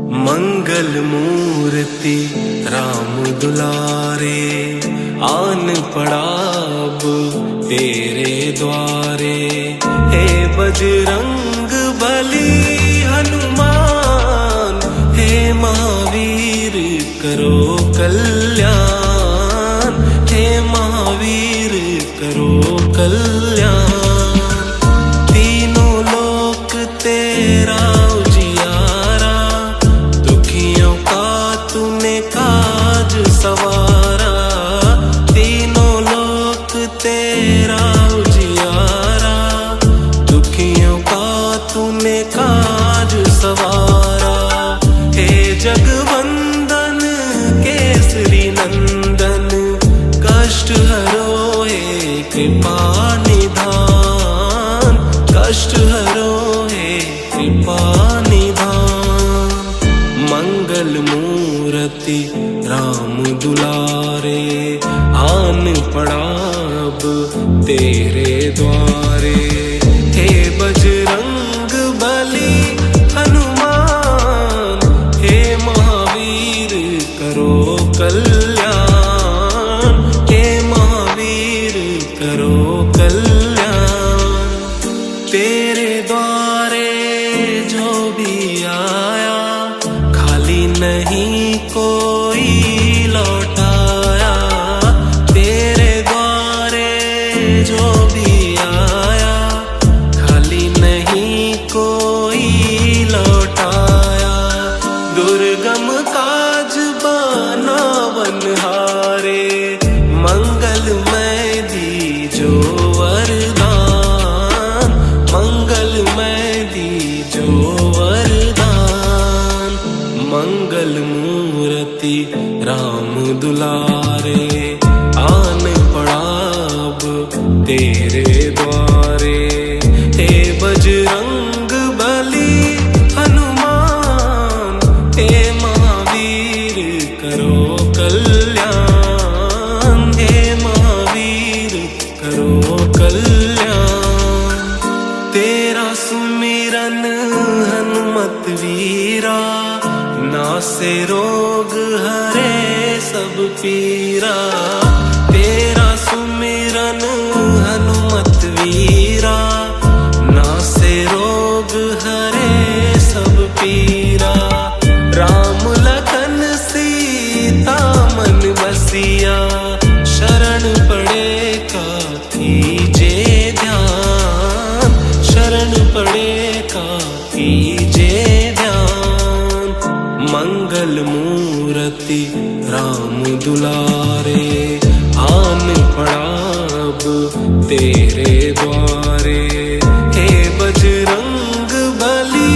मंगल मूर्ति राम दुलारे, आन पड़ा अब तेरे द्वारे। हे बजरंग बली हनुमान, हे महावीर करो कल्याण, हे महावीर करो कल्याण। तीनों लोक तेरा उजियारा, दुखियों का तूने काज सवारा। तीनों लोक तेरा उजियारा, दुखियों का तूने काज सवारा। हे जगवंदन केसरी नंदन, कष्ट हरो हे कृपा निधान, कष्ट हरो हे कृपा निधान। मंगल मूर्ति राम दुलारे, आन पड़ा अब तेरे द्वारे। हे बजरंग बली हनुमान, हे महावीर करो कल्याण, हे महावीर करो कल्याण। तेरे द्वारे जो भी आया, खाली नहीं कोई लौटाया। तेरे द्वारे जो भी आया, खाली नहीं कोई लौटाया। दुर्गम काज बनावनहारे, मंगलमय दीजो वरदान, मंगलमय दीजो वरदान। मंगल मूर्ति राम दुलारे, आन पड़ा अब तेरे द्वारे। हे बजरंग बली हनुमान, हे महावीर करो कल्याण, हे महावीर करो कल्याण। तेरा सुमिरन हनुमत वीरा, नासे रोग हरे सब पीरा। तेरा सुमिरन हनुमत वीरा, नासे रोग हरे सब पीरा। राम लखन सीता मन बसिया, शरण पड़े का कीजे ध्यान, शरण पड़े का कीजे ध्यान। मंगल मूर्ति राम दुलारे, आन पड़ा अब तेरे द्वारे। हे बजरंग बली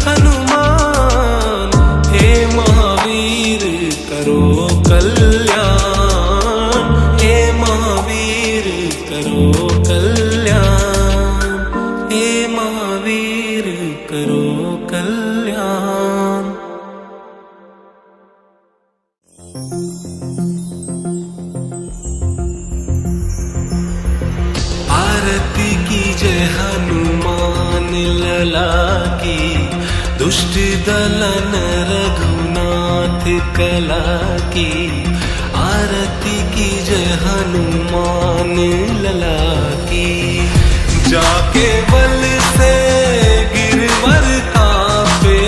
हनुमान, हे महावीर करो कल्याण, हे महावीर करो कल्याण, हे महावीर करो कल्याण। आरती की जय हनुमान लला की, दुष्ट दलन रघुनाथ कला की। आरती की जय हनुमान लला की। जाके बल से गिरवर कांपे,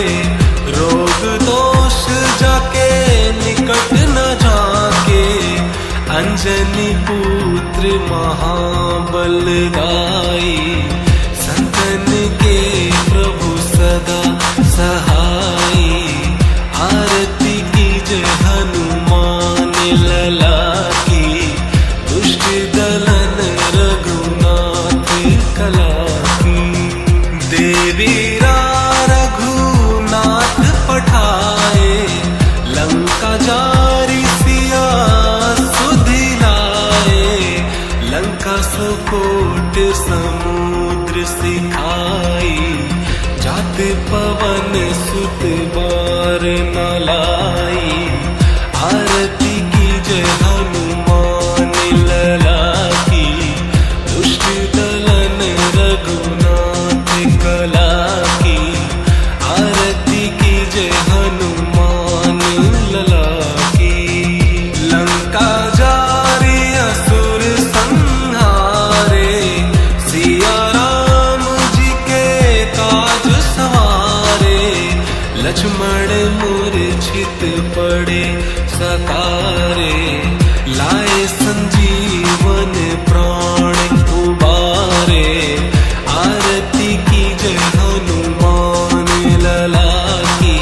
रोग दोष जाके निकट न जाके। अंजनी पुत्र महाबलदाई, संतन के प्रभु सदा सहाई। आरती की जय हनुमान लला की, दुष्ट दलन रघुनाथ कला की। देवीरा रघुनाथ पठाए, लंका जारी सिया सुधिलाए। लंका सुकोट समुद्र सिखाई, जात पवन सुत बार न लाई। आरती की जय हनुमान लला की, दुष्ट दलन रघुनाथ कला की। आरती की जय हनुमान लक्ष्मण मूर्छित पड़े सतारे, लाए संजीवन प्राण उबारे। आरती की जय हनुमान लला की,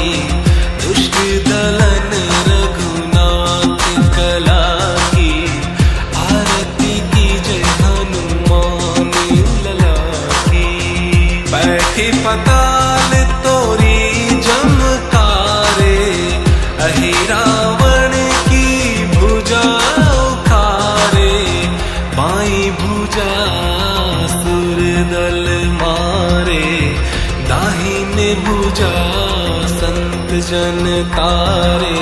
दुष्ट दलन रघुनाथ कला की। आरती की जय हनुमान लला की। बैठी पताल तोरी जमकारे, अहि रावण की भुजा उखारे। बाई भुजा सुर दल मारे, दाहिने भुजा संत जन तारे।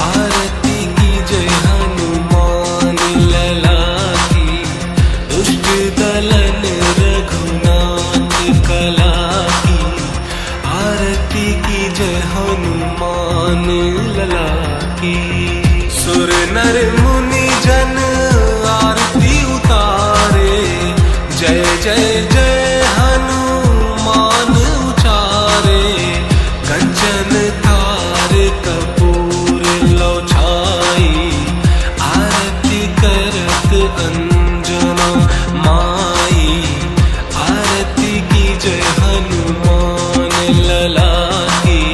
आरती की जय हनुमान लला की, दुष्ट दलन रघुनाथ कला की। आरती की जय हनुमान लला की। सुर नर मुनि जन आरती उतारे, जय जय जय हनुमान उचारे। कंचन थार कपूर लो छाई, आरती करत अंजना माई। आरती की जय हनुमान लला की,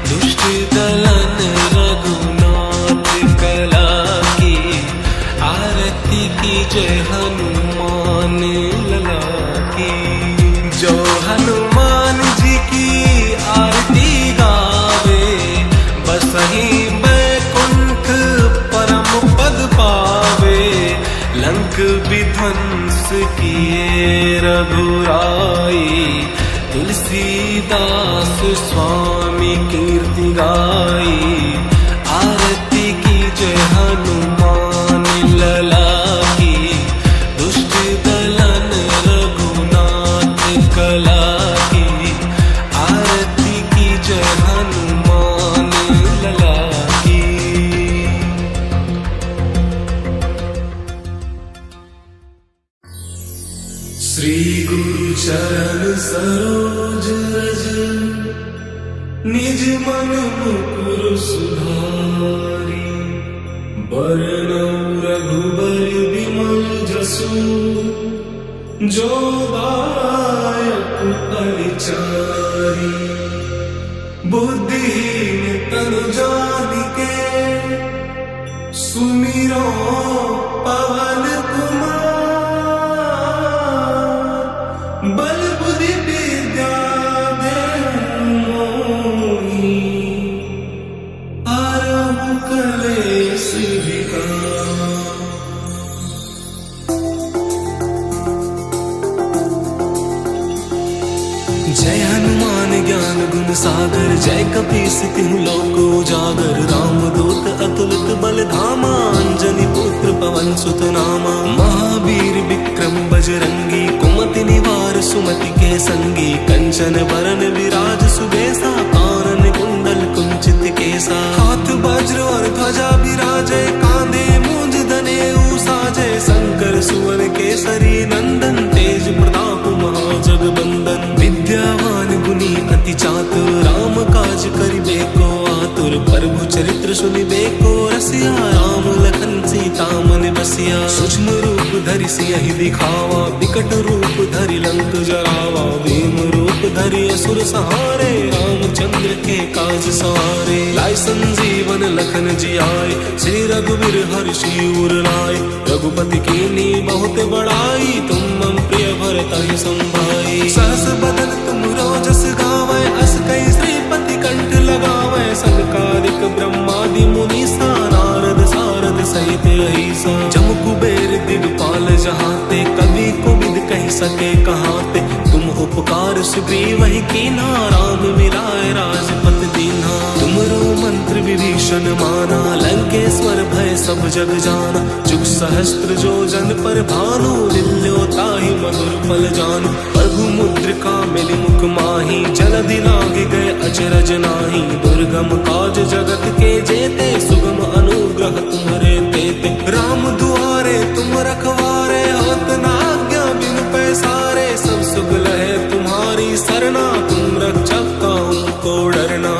दुष्ट दलन रघुनाथ कला की। आरती की जय हनुमान लला की। जो हनुमान जी की आरती गावे, बसहि बैकुंठ परम पद पावे। लंक विध्वंस किए रघुराई, तुलसीदास स्वामी कीर्ति गाई। आरती की जय हनुमान लला की, दुष्ट दलन रघुनाथ कला की। आरती की जय हनुमान लला की। श्री गुरु चरण सरोज रज, निज मन मुकुर सुधारी। बरनउँ रघुबर विमल जसु, जो दायक परिचारी। बुद्धिहीन तनु जानिके, सुमिरो पवन कुमार। बल बुद्धि विद्या देहु मोहि, आरहु कलेस विकार। जय हनुमान ज्ञान गुण सागर, जय कपीस तिहु लोक उजागर। रामदूत अतुलित बल धामा, अंजनी पुत्र पवन सुत नामा। महावीर विक्रम बजरंगी, कुमति निवार सुमति के संगी। कंचन बरन विराज सुबेसा, कानन कुंडल कुंचित केसा। हाथ वज्र और ध्वजा विराजे, कांधे मूंज दनेऊ साजे। शंकर सुवन केसरी नंदन, तेज प्रताप महाजगबंदन। विद्यावान गुणी अति चातुर, राम काज करिबेको आतुर। प्रभु चरित्र सुनिबेको रसिया, राम लखन सीता मन बसिया। सूक्ष्म रूप धरि सियहि दिखावा, विकट रूप धरि लंक जरावा। भीम रूप धरि असुर सहारे, रामचंद्र के काज सवारे। लाए संजीवन लखन जियाए, श्री रघुवीर हर्षि उर लाए। रघुपति कीन्ही बहुत बड़ाई, तुम मम प्रिय भरतहि संभाई। सहस बदन तुम रोजस गावै, अस कई श्रीपति कंठ लगावै। सनकादिक ब्रह्मादि मुनीसा, नारद सारद सहित अहिसा। जम कुबेर दिगपाल जहाते, कवि कोविद कहि सके कहाते। तुम उपकार सुग्रीवहि कीन्हा, राम मिलाए राजपत दीन्हा। तुमरो मंत्र विभीषण माना, लंकेश्वर भय सब जग जाना। जुग सहस्त्र जो जन पर भानु, लिल्यो ताहि मधुर फल जानू। प्रभु मुद्रिका मिलि मुख माहि, जलधि लागे गए अचरज नाही। दुर्गम काज जगत के जेते, सुगम अनुग्रह तुम्हरे तेते। राम दुआरे तुम रखवारे, होत न आज्ञा बिनु पैसारे। सब सुख लहे तुम्हारी सरना, तुम रक्षक काहू को डरना।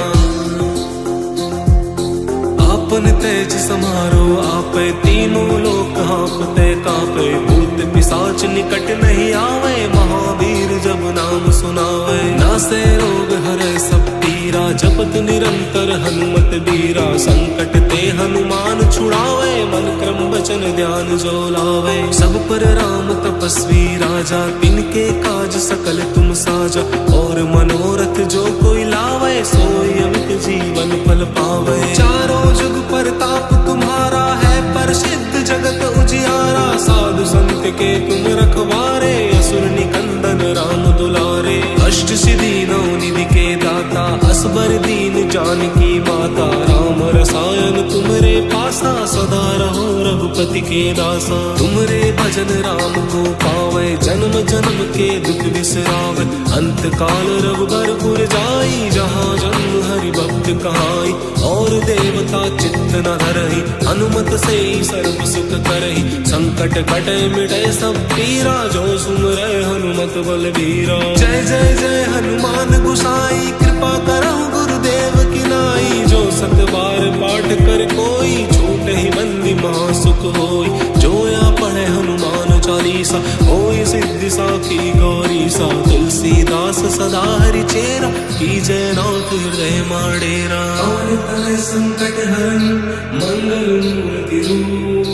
तेज समारो आपे, तीनों लोक हाँपते कापे। भूत पिशाच निकट नहीं आवे, महावीर जब नाम सुनावे। नासे रोग हरे सब पीरा, जपत निरंतर हनुमत बीरा। संकट ते हनुमान छुड़ावे, मन क्रम वचन ध्यान जो लावे। सब पर राम तपस्वी राजा, तिनके काज सकल तुम साजा। और मनोरथ जो कोई लावे, सोई अमित जीवन फल पावे। चारों जुग परताप तुम्हारा है, प्रसिद्ध जगत उजियारा। साधु संत के तुम रखवारे, असुर निकंदन राम दुलारे। अष्ट सिद्धि नौ निधि के दाता, असबर दीन जानकी माता। राम रसायन तुमरे पासा, सदा रहो रघुपति के दासा। तुमरे भजन राम को पावे, जन्म जन्म के दुख बिसरावे। अंत काल रघुबरपुर जाई, जहाँ जन्म हरि भक्त कहाई। और देवता चित्त न धरहि, हनुमत से सर्व सुख करहि। संकट कटे मिटे सब पीरा, जो सुमरै हनुमत बलबीरा। जय जय जय हनुमान गोसाई, कृपा करहु गुरुदेव की नाई। जो सत बार पाठ कर कोई, छूट ही बंदी महासुख होई। जो या पढ़े हनुमान चालीसा, होई सिद्धि साखी गौरीसा। तुलसीदास सदा हरि चेरा, कीजय नाथ हृदय माडेरा। और तरह संकट हरन मंगल मूर्ति रूप,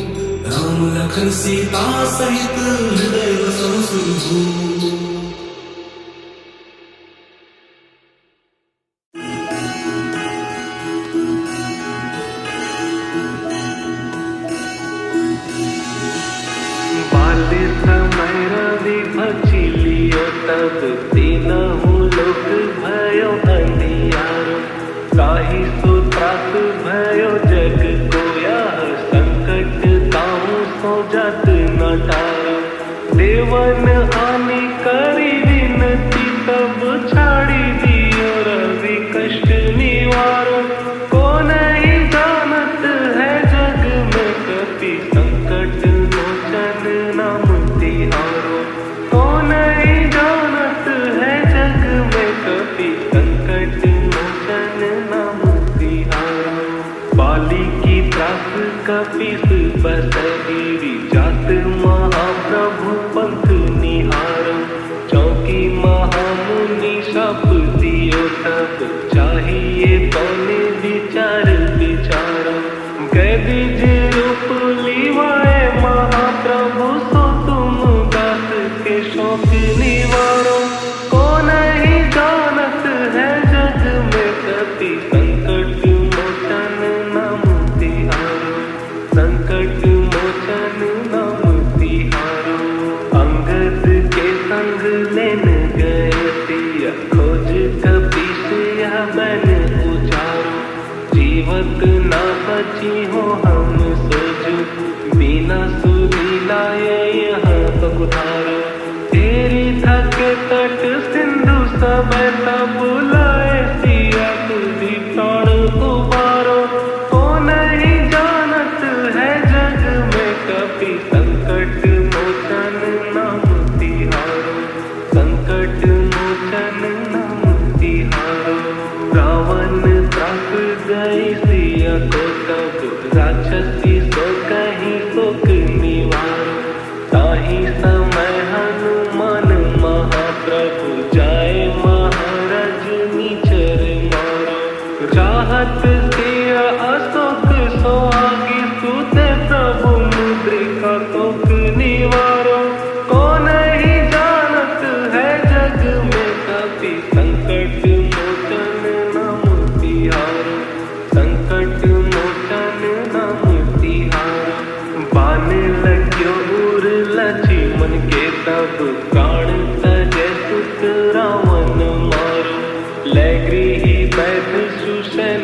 राम लखन सीता सहित हृदय बसहु सुरभूप। तब तीनहु लोक भयो अंधियारो। ताहि सो त्रास भयो जग कोया, संकट ताहु सो जात न टारो। देवन आनि करी विनती, तब छाड़ी दियो रवि कष्ट निवारो। को नहीं जानत है जग में कपि, संकट मोचन नाम तिहारो। को नहीं जानत है जग में कपि, संकट मोचन नाम तिहारो। बाली की त्रास कपीस बसगिरी, जात महाप्रभु पंथ निहारो। चौकी महामुनि शाप दियो, तब चाहिए पौने विचार विचारो। गए बीज रूप लीवाए महाप्रभु, सो तुम दास के शोक निवारो। को नहीं जानत है जग में कपि, संकट मोचन नाम तिहारो। संकट मोचन नाम तिहारो। अंगद के संग लेन गए सिया, खोज कपीस यह बन उचारो। जीवत ना बची हो हम सोजु, बिना सुलीलाए यहाँ पकुधारो। तेरी थक तट सिंधु सब तब बुलाए, सिया तुझी प्राण उबारो। को नहीं जानत है जग में कपि, संकट मोचन नाम तिहारो। संकट मोचन नाम तिहारो। रावण त्रास गई सिया को तब, राक्षसी सो कहीं शोक निवारो। ताहि समय हनुमान महाप्रभु, जाए महाराज नीचर मारो। चाहत सिया अशोक सोहागी, सुते प्रभु मुद्रिका तोक निवारो। को नहीं जानत है जग में कपि, संकट मोचन नाम तिहारो। संकट मोचन नाम तिहारो। बान लग्यो उर लक्ष्मण के, तब प्राण तजै सुत रावण मारो। लै गृही वैद्य सुषैण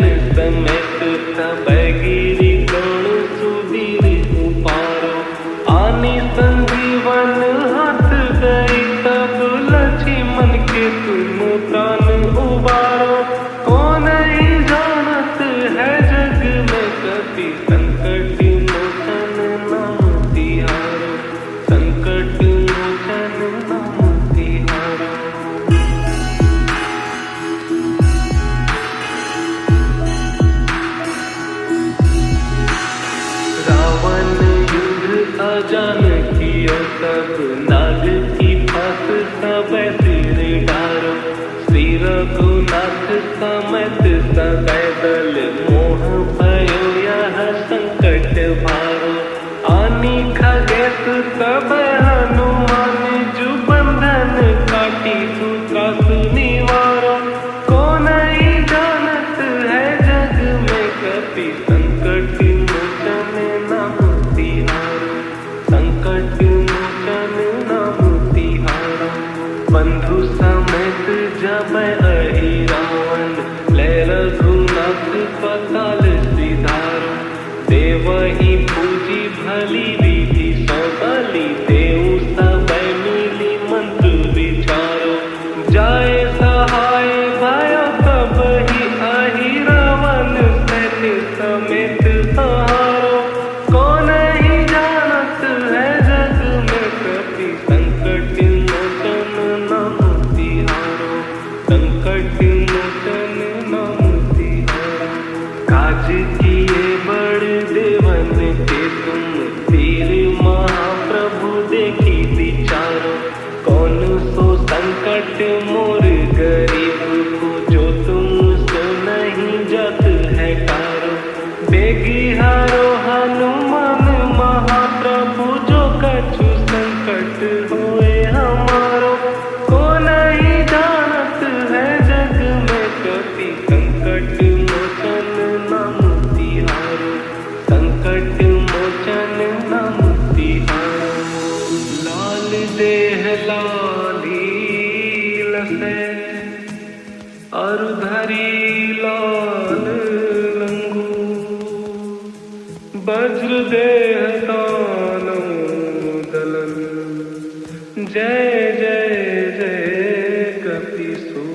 जान कियो सब नाग की फांस सब सिर डारो श्री रघुनाथ समेत सदैदल मोह भयो यह संकट भारो आनी खगेश सब हनुमान जु बंधन काटी सुत्रास निवारो को नहीं जानत है जग में कपि संकट मोचन नाम तिहारो संकट मोचन नाम तिहारो बंधु समेत जब अहि रावण ले रघुनाथ पताल सिधारो देवहि पूजी भली विधि सौ बलि देऊ सब मिली मंत्र विचारो जाय सहाय भयो तब ही अहि रावण सैन्य समेत सहारो को नहीं जानत है जग में कपि संकट मोचन नाम तिहारो संकट मोचन नाम तिहारो काज किए बड़ देवन के तुम वीर महाप्रभु देखी विचारो कौन सो संकट मोर गरीब को जो तुम सो नहीं जत है कारो बेगी हारो हनुमान महाप्रभु जो कछु संकट होए हमारो को नहीं जानत है जग में कपि संकट मोचन नाम तिहारो संकट मोचन नाम तिहारो लाल देह लाली लसे अरुधरी लाल लंगू वज्र देह दानो दलन जय जय जय कपिसु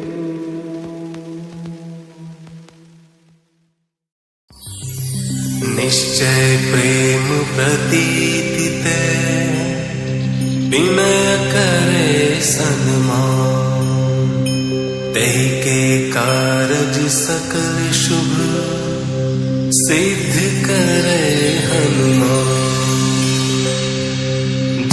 निश्चय प्रेम प्रतीति ते विनय करे सन्मान तेहि के कारज सकल शुभ सिद्ध करे हनुमान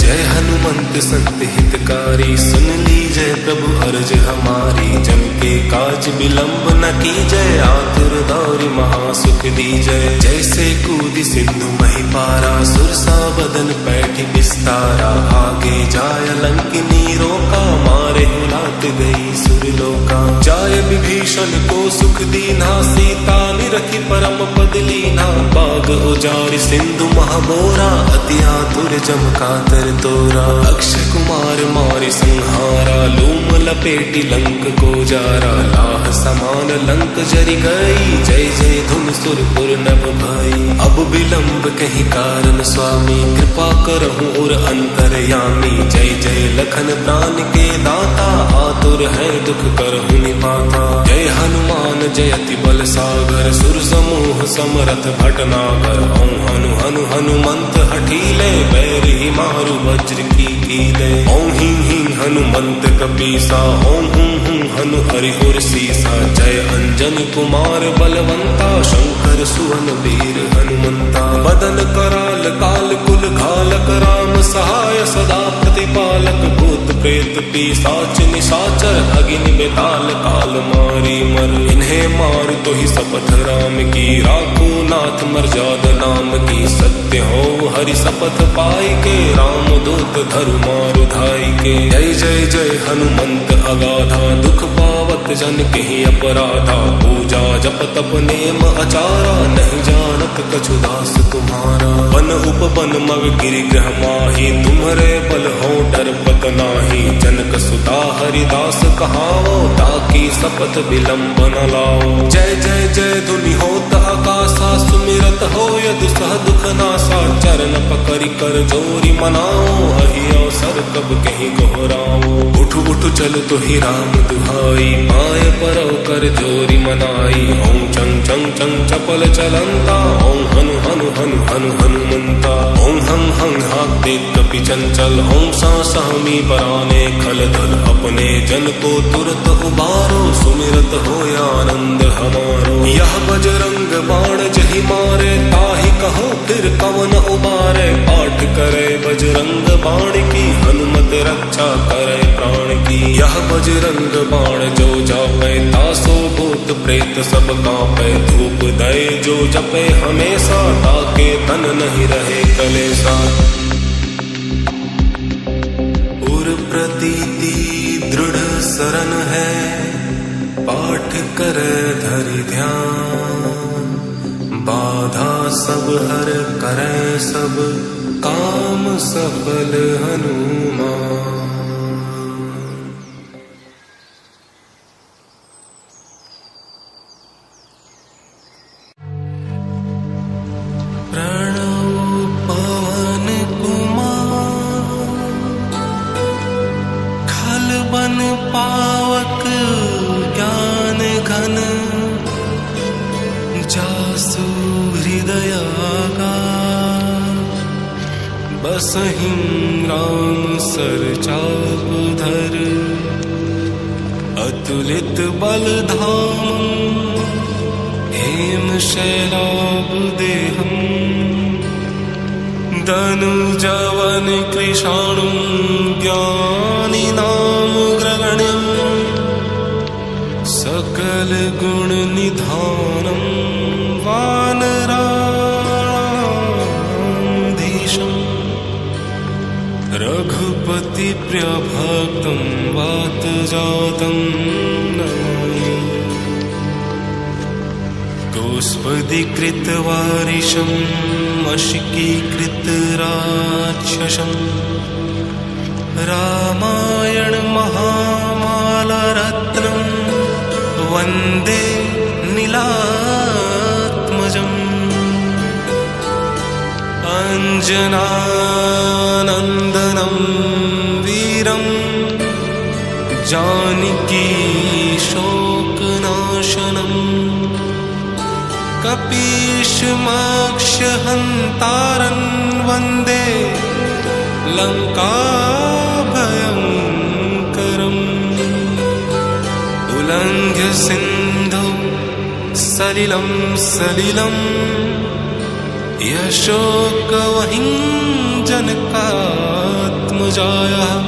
जय हनुमंत संत हितकारी सुन लीजय प्रभु अर्ज हमारी जन के काज विलंब न कीजय आतुर दौरि महासुख दीजय जैसे कूदि सिंधु मही पारा सुरसा बदन पैठी विस्तारा आगे जाय लंकिनी रोका मारे लात गई सुरलोका जाय विभीषण को सुख दीना सीता निरखी परम पद लीना बाग उजारि सिंधु महाबोरा अति आतुर जम कातर तोरा अक्षय कुमार मारि संहारा लूम लपेटी लंक को जारा लाह समान लंक जरि गई जय जय धुन सुरपुर नभ भाई अब विलंब कहीं कारण स्वामी कृपा करहु और अंतरयामी जय जय लखन प्राण के दाता आतुर है दुख करहु निपाता जय हनुमान जयति बल सागर सुर समूह समरथ भटनागर ओं हनु हनु हनुमंत हठीले बैर ही मारु वज्र की कीले ओं हिं हिं हनुमंत कपीसा ओं हुं हुं हनु हरिहुर सीसा जय अंजन कुमार बलवंता शंकर सुवन वीर हनुमंता बदन कराल काल कुल घालक राम सहाय सदा प्रतिपालक भूत प्रेत पिशाच निशाचर अग्नि बेताल काल मारी मर इन्हें मार तो ही शपथ राम की राखो नाथ मर्यादा नाम की सत्य हो हरि शपथ पाई के राम दूत धरु मारु धाई के जय जय जय हनुमंत अगाधा दुख पावत जन के अपराधा पूजा जप तप नेम अचारा नहीं जानत कछु दास तुम्हारा वन उपवन मग गिरि ग्रह माही तुम्हरे बल हो डरपत नाही जनक सुता हरिदास कहाओ ताकि शपथ विलंब न लाओ जय जय जय धुनि होत आकाशा सुमिरत हो यदु सह दुख नासा चरण पकड़ि कर जोरी मनाओ अहि अवसर कब कहीं गोहराओ उठ उठ चल तो ही राम दुहाई पाए परौ कर जोरी मनाई ओं चंग चंग चंग चपल चलंता ओं हनु हनु हनु हनु हनुमंता ओं हं हं हाते कपि चंचल ओं सा सहमी पराने खल दल अपने जन को तुरत उबारो सुमिरत हो आनंद हमारो यह बजरंग बाण जहि मारे ताहि कहो फिर कवन उबारे पाठ करे बजरंग बाण की, हनुमत रक्षा करे प्राण की। यह बजरंग बाण जो जापे, तासो भूत प्रेत सब कांपे। धूप दे जो जपे हमेशा, ताके तन नहीं रहे कलेसा। उर प्रतीति दृढ़ शरण है, पाठ करे धरि ध्यान। बाधा सब हर करे सब, काम सफल हनुमान। प्रणव पवन कुमार, खल बन पावक ज्ञान घन। जासु हृदयागा, बसहिं राम सर चाप धर। अतुलित बल धाम, हेम शैलाभ देहम। धनुजवन कृशाणुं, ज्ञानी नाम ग्रगण्यम्। सकल गुण निधानम, वानराधीशम्। रघुपति प्रिय भक्तं, वात जातं नमामि। गोस्पदीकृत वारिशम्, अशिकीकृत राक्षसम्। रामायण महामाला रत्नम्, वन्दे नीलात्मजम्। अंजनानन्दनं वीरं, जानकी शोकनाशनम्। कपीशमक्षहन्तारं, वन्दे लङ्काभयङ्करम्। उल्लङ्घ्य सिन्धु सलिलं सलिलं, यशोकवहिं जनकात्मजायाः।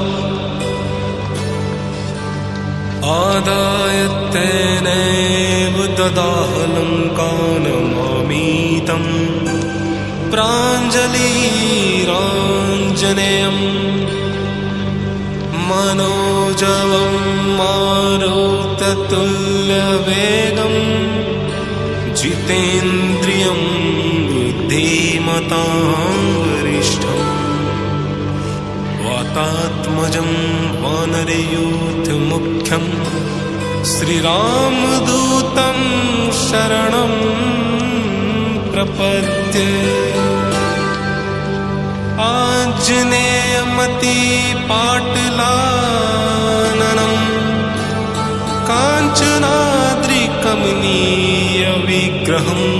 आदाय तेनैव ददाह लङ्कानमामीतम्। प्राञ्जलिराञ्जनेयम्, मनोजवं मारुततुल्यवेगम्। जितेन्द्रियं बुद्धिमतां वरिष्ठम्। वातात्मजं वानरयूथमुख्यं, श्रीरामदूतं शरणं प्रपद्ये। आञ्जनेयमतिपाटलाननं, काञ्चनाद्रिकमनीयविग्रहम्।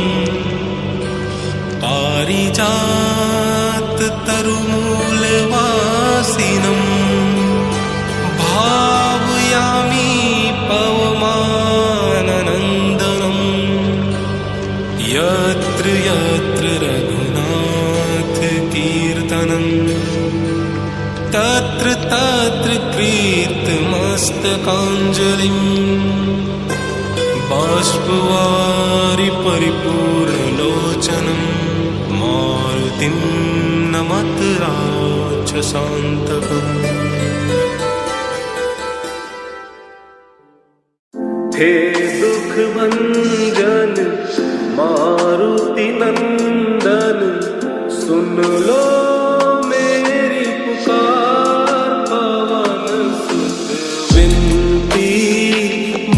पारिजाततरुमूलवासिनम्, भावयामि पवमाननन्दनम्। यत्र यत्र रघुनाथकीर्तनं, तत्र तत्र कीर्तमस्तकाञ्जलिम्। बाष्पवारि परिपूर्णलोचनं, मारुतिं नमत राक्षसान्तकम्। हे दुख भंजन मारुति नंदन, सुन लो मेरी पुकार। पवन सुत विनती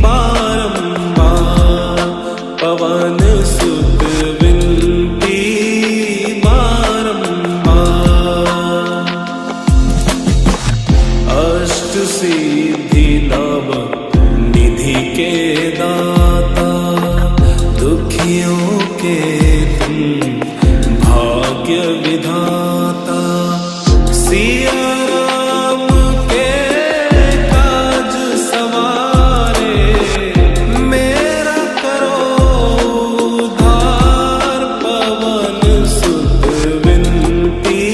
बारंबार, पवन सुत विनती बारंबार। अष्ट सिद्धि नव निधि के दाता, दुखियों के तुम भाग्य विधाता। सिया राम के काज सवारे, मेरा करो उद्धार। पवन सुत विनती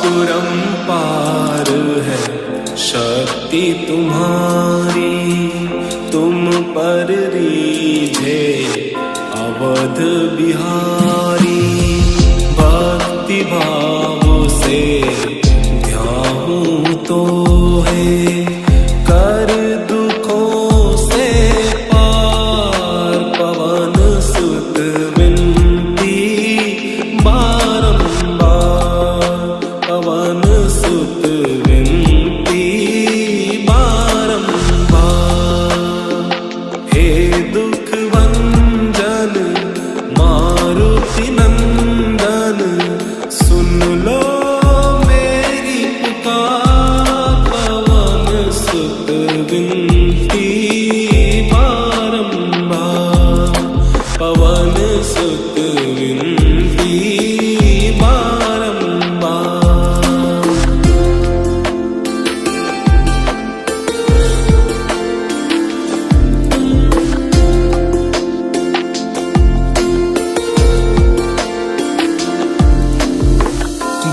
अपरंपार है शक्ति तुम्हारी, तुम पर रीझे अवध बिहारी। भक्ति भाव से ध्याऊं तो है कर दुखों से पार। पवन सुत विनती बारंबार, पवन सुत विनती बारंबार। हे दुख भंजन मारुति नंदन, सुन लो मेरी पुकार। पवन सुत विनती बारंबार, पवन सुत विनती बारंबार।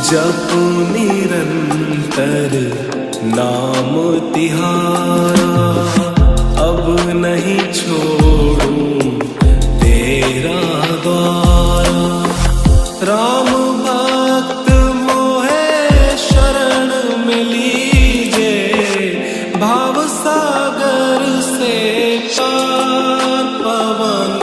जपो निरंतर नाम तिहारा, अब नहीं छोड़ूं तेरा द्वारा। राम भक्त मोहे शरण में लीजे, भाव सागर से पार। पवन